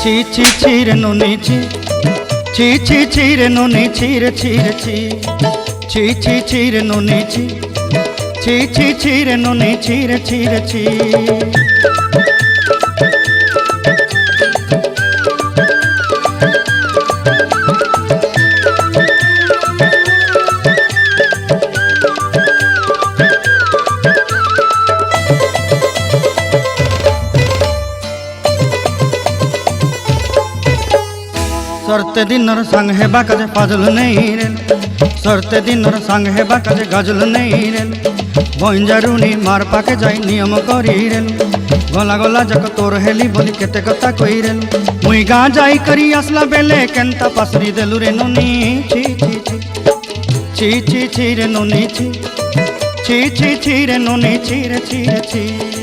ছি ছি ছি রে নুনি ছি ছি ছি ছি রে নুনি ছি রে ছি রে ছি ছি ছি ছি রে নুনি ছি ছি ছি ছি রে নুনি ছি রে ছি রে ছি। सरते दिनर संग हेबा काजे फाजल नहीं रे सरते दिनर संग हेबा काजे गजल नहीं रे बंजारुनी मार पाके जाई नियम करी रे गला गला जक तोर हेली बोली केते कथा कई रे मुई गा जाई करी असला बेले केंता पासरी देलु रे नुनी छी छी छी छी छी छी रे नुनी छी छी छी छी रे नुनी छी रे छी रे छी।